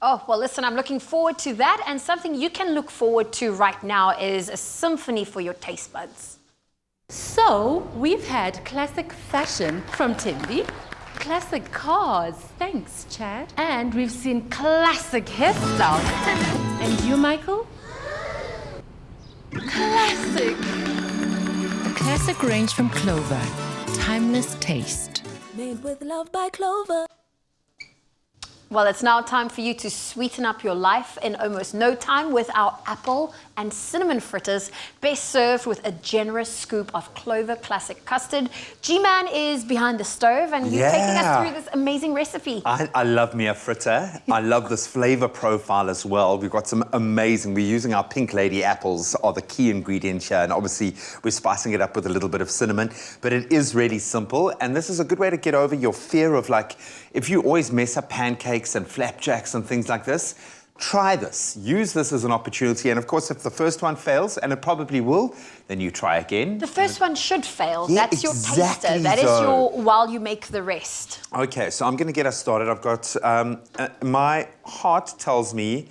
Oh, well, listen, I'm looking forward to that. And something you can look forward to right now is a symphony for your taste buds. So, we've had classic fashion from Timby, classic cars, thanks Chad, and we've seen classic hairstyles. And you, Michael? Classic! The classic range from Clover. Timeless taste. Made with love by Clover. Well, it's now time for you to sweeten up your life in almost no time with our apple and cinnamon fritters, best served with a generous scoop of Clover Classic Custard. G-Man is behind the stove and you're taking us through this amazing recipe. I love me a fritter. I love this flavor profile as well. We've got some amazing, we're using our Pink Lady apples are the key ingredient here, and obviously we're spicing it up with a little bit of cinnamon, but it is really simple, and this is a good way to get over your fear of, like, if you always mess up pancakes and flapjacks and things like this, try this. Use this as an opportunity. And of course, if the first one fails, and it probably will, then you try again. The first one should fail. Yeah, That's your exactly taster. That is so. your while you make the rest. Okay, so I'm going to get us started. I've got, my heart tells me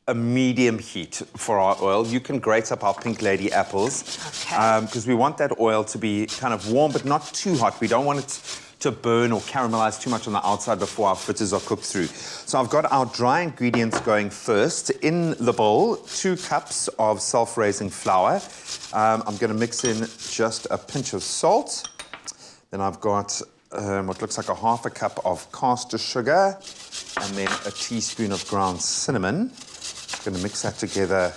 a medium heat for our oil. You can grate up our Pink Lady apples because we want that oil to be kind of warm, but not too hot. We don't want it to burn or caramelize too much on the outside before our fritters are cooked through. So I've got our dry ingredients going first. In the bowl, 2 cups of self-raising flour. I'm going to mix in just a pinch of salt. Then I've got what looks like a half a cup of caster sugar and then a teaspoon of ground cinnamon. I'm going to mix that together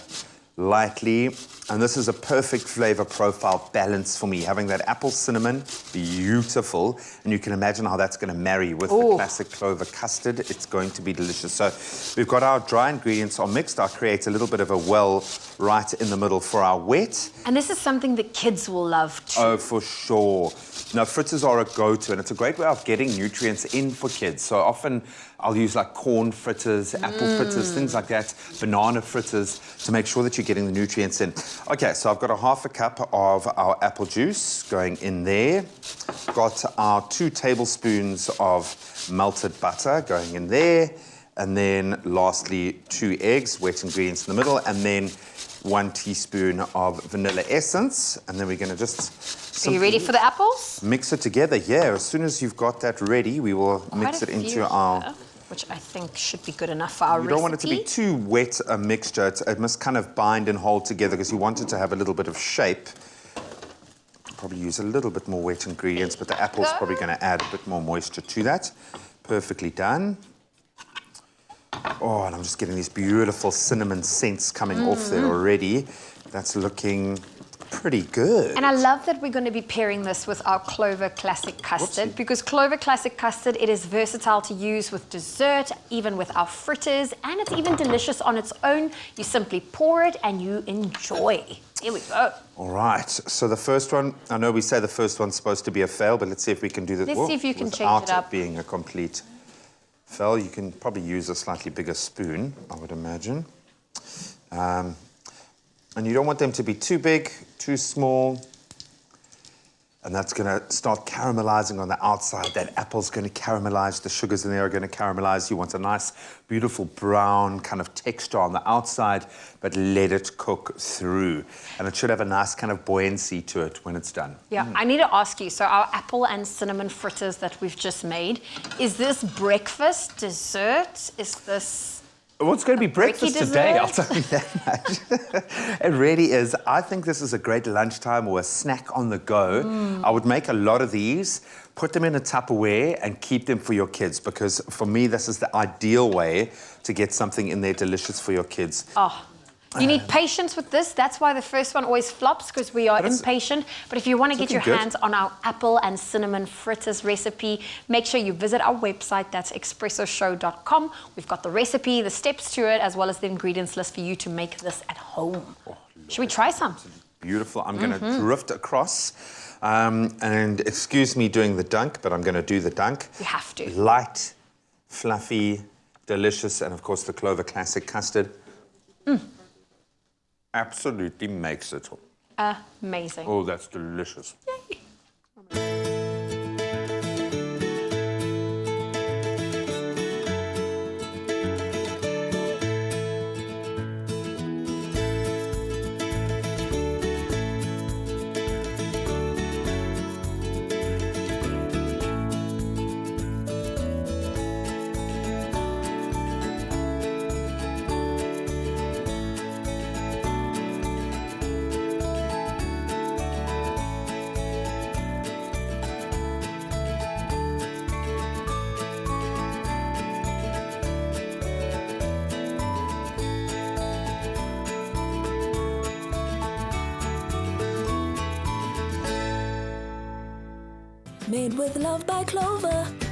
lightly. And this is a perfect flavor profile balance for me. Having that apple cinnamon, beautiful. And you can imagine how that's going to marry with the classic Clover custard. It's going to be delicious. So we've got our dry ingredients all mixed. I'll create a little bit of a well right in the middle for our wet. And this is something the kids will love too. Oh, for sure. No, fritters are a go-to, and it's a great way of getting nutrients in for kids. So often I'll use like corn fritters, apple fritters, things like that, banana fritters, to make sure that you're getting the nutrients in. Okay, so I've got a half a cup of our apple juice going in there. Got our 2 tablespoons of melted butter going in there. And then lastly, 2 eggs, wet ingredients in the middle, and then 1 teaspoon of vanilla essence. And then we're going to just... Are you ready for the apples? Mix it together, yeah. As soon as you've got that ready, we will mix it into our... Here, which I think should be good enough for our recipe. You don't want it to be too wet a mixture. It must kind of bind and hold together because you want it to have a little bit of shape. Probably use a little bit more wet ingredients, but the apple's probably going to add a bit more moisture to that. Perfectly done. Oh, and I'm just getting these beautiful cinnamon scents coming off there already. That's looking pretty good. And I love that we're going to be pairing this with our Clover Classic Custard because Clover Classic Custard, it is versatile to use with dessert, even with our fritters, and it's even delicious on its own. You simply pour it and you enjoy. Here we go. All right, so the first one, I know we say the first one's supposed to be a fail, but let's see if we can do this. Let's see if you can change without it up. Being a complete fail. You can probably use a slightly bigger spoon, I would imagine. And you don't want them to be too big, too small. And that's going to start caramelizing on the outside. That apple's going to caramelize. The sugars in there are going to caramelize. You want a nice, beautiful brown kind of texture on the outside, but let it cook through. And it should have a nice kind of buoyancy to it when it's done. Yeah, I need to ask you, so our apple and cinnamon fritters that we've just made, is this breakfast, dessert? Is this... Well, it's going to be breakfast dessert? today, I'll tell you that much. It really is. I think this is a great lunchtime or a snack on the go. I would make a lot of these, put them in a Tupperware and keep them for your kids because for me, this is the ideal way to get something in there delicious for your kids. Oh. You need patience with this. That's why the first one always flops, because we are impatient. But if you want to get your hands on our apple and cinnamon fritters recipe, make sure you visit our website. That's expressoshow.com. We've got the recipe, the steps to it, as well as the ingredients list for you to make this at home. Oh, should we try some? Beautiful. I'm going to drift across. And excuse me doing the dunk, but I'm going to do the dunk. You have to. Light, fluffy, delicious, and of course the Clover Classic Custard. Absolutely makes it. Amazing. Oh, that's delicious. Yay. Made with love by Clover.